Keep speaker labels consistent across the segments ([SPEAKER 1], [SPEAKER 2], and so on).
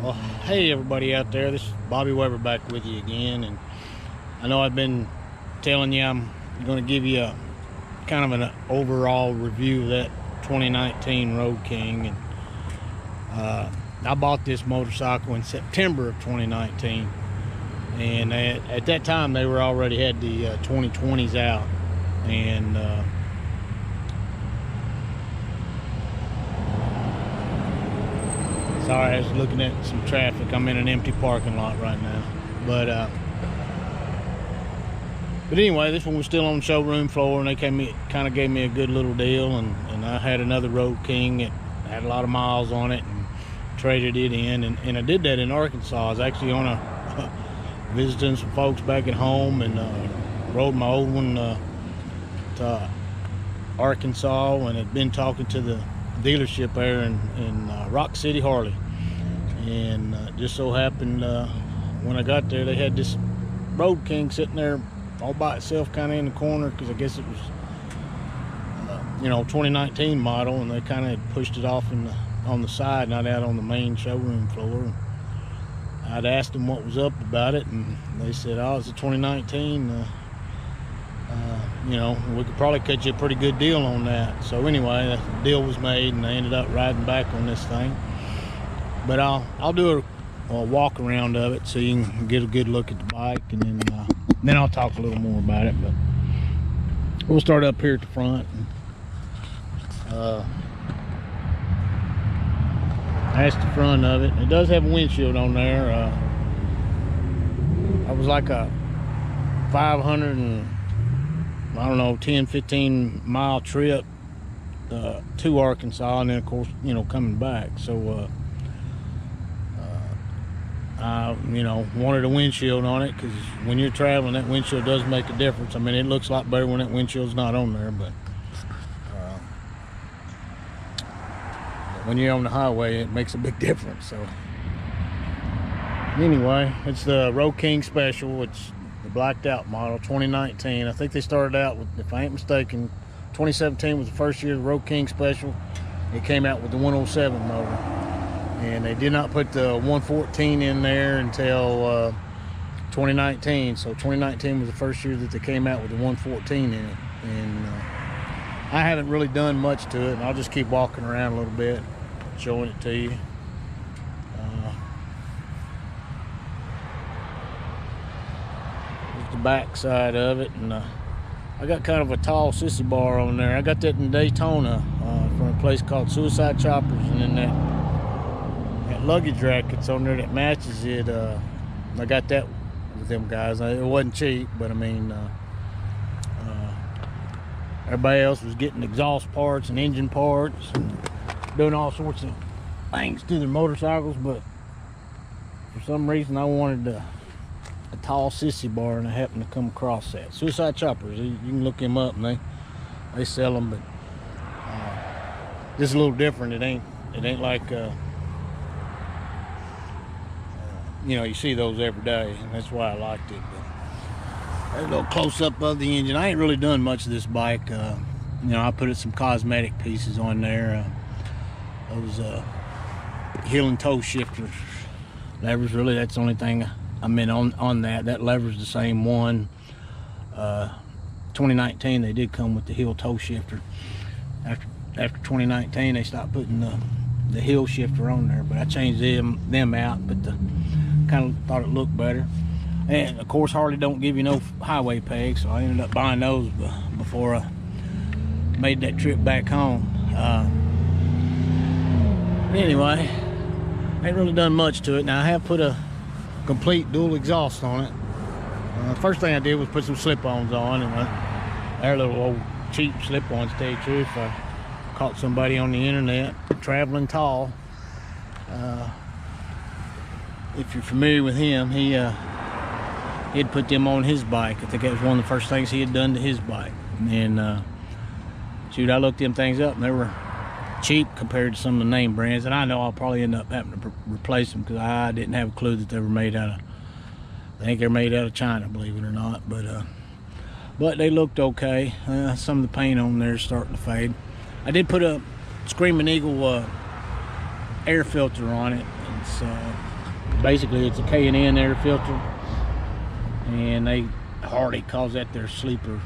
[SPEAKER 1] Well, hey everybody out there, this is Bobby Weber back with you again, and I know I've been telling you I'm going to give you a kind of an overall review of that 2019 Road King. And I bought this motorcycle in September of 2019, and at that time they were already had the 2020s out, and sorry, I was looking at some traffic. I'm in an empty parking lot right now. But anyway, this one was still on the showroom floor, and they kind of gave me a good little deal. And I had another Road King that had a lot of miles on it, and traded it in. And I did that in Arkansas. I was actually on a visiting some folks back at home, and rode my old one to Arkansas, and had been talking to the dealership there in Rock City, Harley. And just so happened when I got there, they had this Road King sitting there all by itself, kind of in the corner, because I guess it was 2019 model, and they kind of had pushed it off on the side, not out on the main showroom floor. I'd asked them what was up about it, and they said, oh, it's a 2019. We could probably cut you a pretty good deal on that. So anyway, the deal was made, and I ended up riding back on this thing. But I'll do a walk around of it so you can get a good look at the bike, and then I'll talk a little more about it. But we'll start up here at the front. That's the front of it. It does have a windshield on there. I was like a 10-15 mile trip to Arkansas, and then of course coming back. So I wanted a windshield on it, because when you're traveling, that windshield does make a difference. I mean, it looks a lot better when that windshield's not on there, but when you're on the highway, it makes a big difference. So anyway, it's the Road King Special. It's the blacked out model, 2019. I think they started out with, if I ain't mistaken, 2017 was the first year of the Road King Special. It came out with the 107 motor, and they did not put the 114 in there until 2019. So 2019 was the first year that they came out with the 114 in it. And I haven't really done much to it, and I'll just keep walking around a little bit, showing it to you. The back side of it, and I got kind of a tall sissy bar on there. I got that in Daytona from a place called Suicide Choppers, and then that luggage rack that's on there that matches it, I got that with them guys. It wasn't cheap, but I mean, everybody else was getting exhaust parts and engine parts and doing all sorts of things to their motorcycles, but for some reason I wanted a tall sissy bar, and I happened to come across that. Suicide Choppers, you can look them up, and they sell them, but just a little different. It ain't like you see those every day, and that's why I liked it. But a little close up of the engine. I ain't really done much of this bike. I put some cosmetic pieces on there. Those heel and toe shifter levers, really that's the only thing I meant on that. That lever's the same one. 2019 they did come with the heel toe shifter. After 2019 they stopped putting the heel shifter on there, but I changed them out, but kind of thought it looked better. And of course Harley don't give you no highway pegs, so I ended up buying those before I made that trip back home. Anyway, I ain't really done much to it. Now I have put a complete dual exhaust on it. First thing I did was put some slip-ons on, and they're little old cheap slip-ons, to tell you the truth. I caught somebody on the internet, Traveling Tall. If you're familiar with him, he'd put them on his bike. I think that was one of the first things he had done to his bike. And shoot, I looked them things up, and they were cheap compared to some of the name brands, and I know I'll probably end up having to replace them, because I didn't have a clue that they were made out of, I think they're made out of China, believe it or not. But they looked okay. Some of the paint on there is starting to fade. I did put a Screaming Eagle air filter on it. It's Basically, it's a K&N air filter, and Harley calls that their sleeper.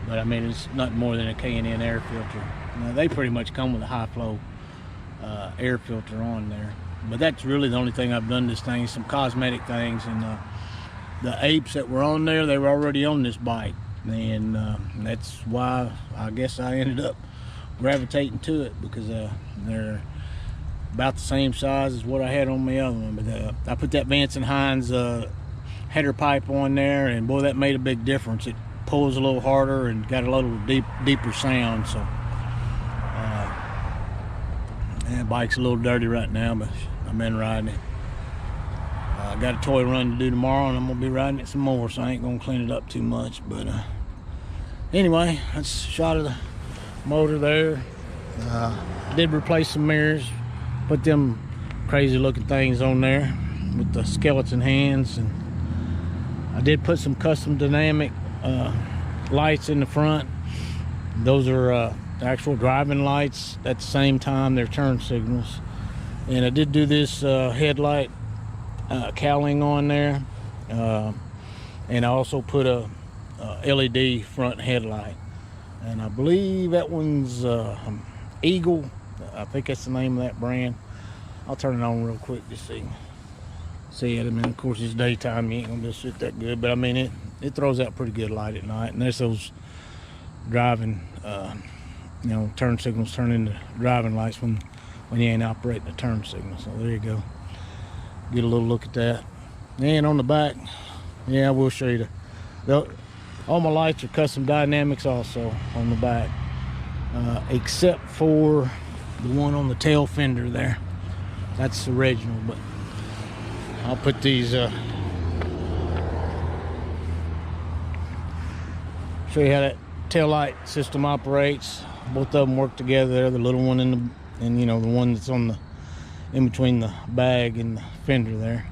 [SPEAKER 1] But I mean, it's nothing more than a K&N air filter. Now, they pretty much come with a high flow air filter on there. But that's really the only thing I've done to this thing, some cosmetic things. And the apes that were on there, they were already on this bike. And that's why I guess I ended up gravitating to it, because they're about the same size as what I had on my other one. But I put that Vance and Hines header pipe on there, and boy, that made a big difference. It pulls a little harder and got a little deeper sound. So the bike's a little dirty right now, but I've been riding it. I got a toy run to do tomorrow, and I'm gonna be riding it some more, so I ain't gonna clean it up too much. But anyway, that's a shot of the motor there. Did replace some mirrors, put them crazy looking things on there with the skeleton hands, and I did put some custom dynamic lights in the front. Those are actual driving lights. At the same time, they're turn signals. And I did do this headlight cowling on there, and I also put a LED front headlight, and I believe that one's Eagle. I think that's the name of that brand. I'll turn it on real quick to see it. I mean, of course, it's daytime, you ain't gonna be able to see it that good, but I mean, it throws out pretty good light at night. And there's those driving you know, turn signals turn into driving lights when you ain't operating the turn signal. So there you go, get a little look at that. And on the back, yeah, I will show you all my lights are custom dynamics also on the back, except for the one on the tail fender there. That's the original, but I'll put these show you how that tail light system operates. Both of them work together there, the little one and you know, the one that's on the in between the bag and the fender there.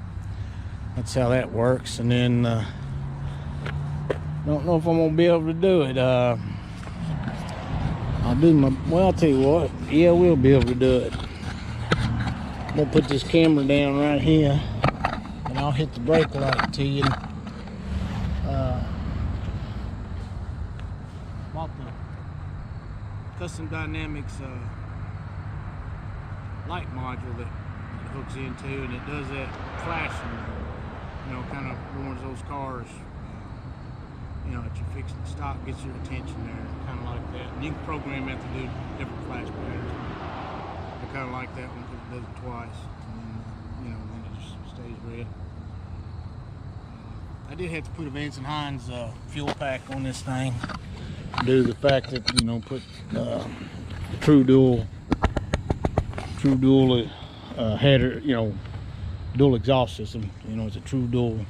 [SPEAKER 1] That's how that works. And then don't know if I'm gonna be able to do it. I'll do my, well, I'll tell you what, yeah, we'll be able to do it. I'm gonna put this camera down right here, and I'll hit the brake light to you. Bought the Custom Dynamics light module that it hooks into, and it does that flashing, you know, kind of warns those cars, you know, that you're fixing to stop, gets your attention there, kind of like that. And you can program it to do different flash patterns. I kind of like that one because it does it twice, and then, you know, then it just stays red. I did have to put a Vance and Hines fuel pack on this thing due to the fact that, you know, put true dual header, you know, dual exhaust system. You know, it's a true dual.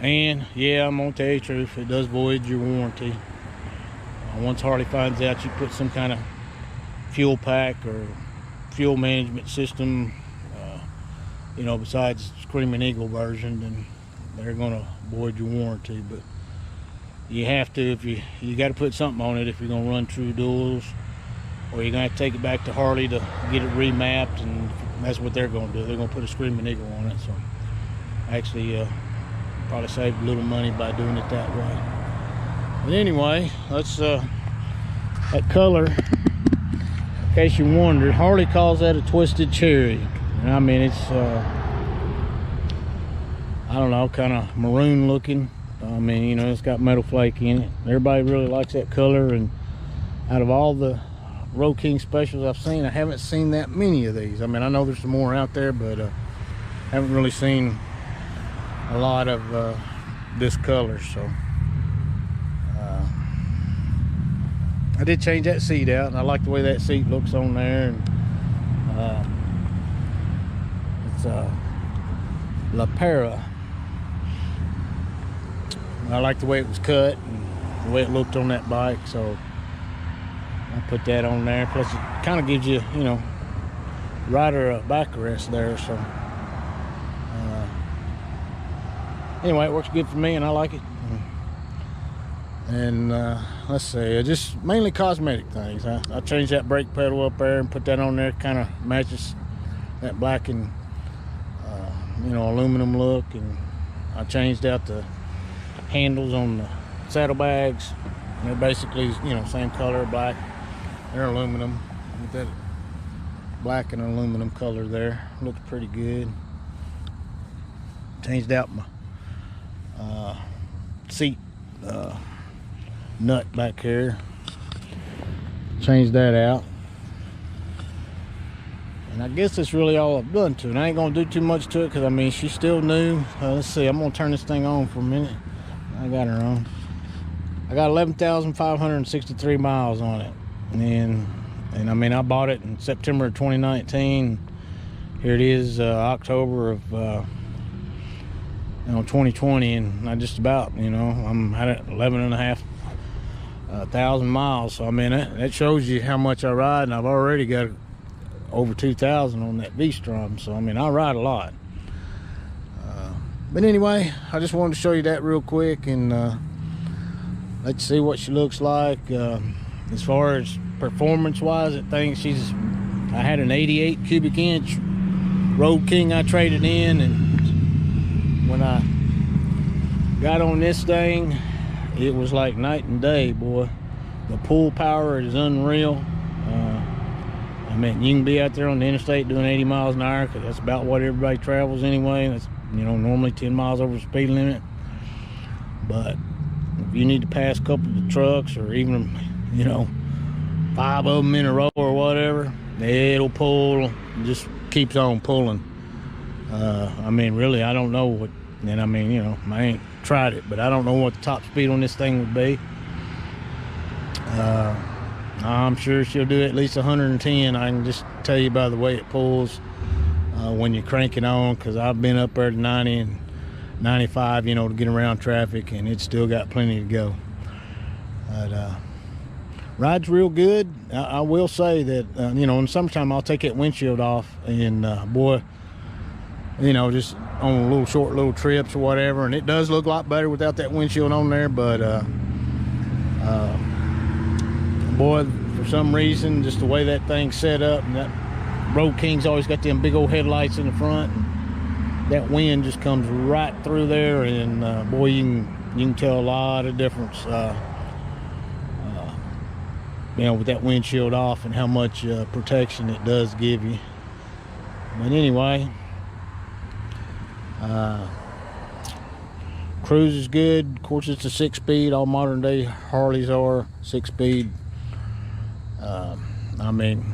[SPEAKER 1] And yeah, I'm gonna tell you the truth, it does void your warranty. Once Harley finds out you put some kind of fuel pack or fuel management system, you know, besides Screaming Eagle version, then they're gonna void your warranty. But you have to, if you got to put something on it if you're gonna run true duals, or you're gonna have to take it back to Harley to get it remapped, and that's what they're gonna do. They're gonna put a Screaming Eagle on it. So actually probably save a little money by doing it that way. But anyway, let's that color, in case you wondered, Harley calls that a Twisted Cherry. And I mean, it's I don't know, kind of maroon looking. I mean, you know, it's got metal flake in it. Everybody really likes that color, and out of all the Road King specials I've seen, I haven't seen that many of these. I mean, I know there's some more out there, but haven't really seen a lot of this color. So I did change that seat out, and I like the way that seat looks on there. And it's La Para. I like the way it was cut and the way it looked on that bike, so I put that on there. Plus it kind of gives you, you know, rider a backrest there. So anyway, it works good for me, and I like it. And let's see, just mainly cosmetic things. I changed that brake pedal up there and put that on there. Kind of matches that black and you know, aluminum look, and I changed out the handles on the saddlebags. They're basically, you know, same color, black. They're aluminum with that black and aluminum color there. Looks pretty good. Changed out my seat nut back here. Changed that out. And I guess that's really all I've done to it. I ain't gonna do too much to it because I mean she's still new. Let's see, I'm gonna turn this thing on for a minute. I got her on. I got 11,563 miles on it. And I mean I bought it in September of 2019. Here it is, October of 2020, and I just about, you know, I'm at 11,500 miles. So I mean that shows you how much I ride, and I've already got over 2,000 on that V-Strom. So I mean I ride a lot. But anyway, I just wanted to show you that real quick and let's see what she looks like. As far as performance wise, I think I had an 88 cubic inch Road King I traded in, and when I got on this thing, it was like night and day, boy. The pull power is unreal. I mean, you can be out there on the interstate doing 80 miles an hour because that's about what everybody travels anyway. That's, you know, normally 10 miles over the speed limit. But if you need to pass a couple of the trucks, or even, you know, 5 of them in a row or whatever, it'll pull, just keeps on pulling. I mean, really, I don't know what, and I mean, you know, I ain't tried it, but I don't know what the top speed on this thing would be. I'm sure she'll do at least 110. I can just tell you by the way it pulls when you crank it on, because I've been up there to 90 and 95, you know, to get around traffic, and it's still got plenty to go. But rides real good. I will say that, you know, in summertime I'll take that windshield off, and boy, you know, just on short little trips or whatever, and it does look a lot better without that windshield on there. But boy, for some reason, just the way that thing's set up, and that Road King's always got them big old headlights in the front, and that wind just comes right through there, and boy, you can tell a lot of difference, you know, with that windshield off, and how much protection it does give you. But anyway, cruise is good. Of course, it's a 6-speed. All modern day Harleys are 6-speed. I mean,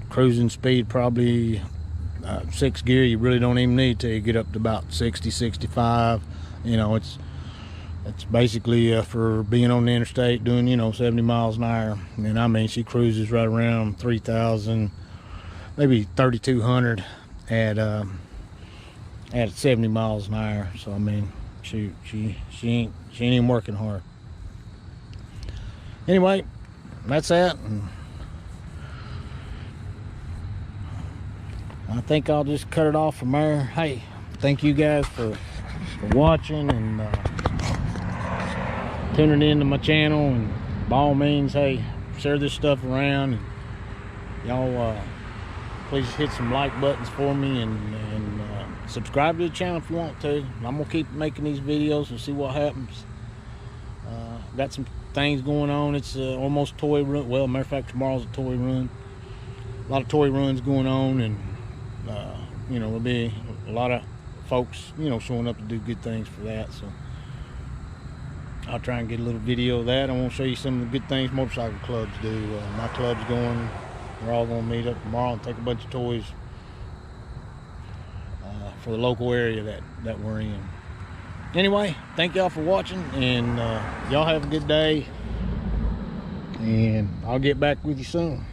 [SPEAKER 1] cruising speed probably 6 gear you really don't even need till you get up to about 60, 65. You know, it's basically for being on the interstate doing, you know, 70 miles an hour. And I mean, she cruises right around 3,000, maybe 3,200 at 70 miles an hour. So I mean, she ain't even working hard. Anyway, that's that. And I think I'll just cut it off from there. Hey, thank you guys for watching and tuning into my channel, and by all means, hey, share this stuff around, and y'all please hit some like buttons for me, and subscribe to the channel if you want to. I'm gonna keep making these videos and see what happens. Got some things going on. It's almost toy run. Well, matter of fact, tomorrow's a toy run. A lot of toy runs going on, and you know, there'll be a lot of folks, you know, showing up to do good things for that. So I'll try and get a little video of that. I want to show you some of the good things motorcycle clubs do. My club's going. We're all going to meet up tomorrow and take a bunch of toys for the local area that we're in. Anyway, thank y'all for watching, and y'all have a good day, and I'll get back with you soon.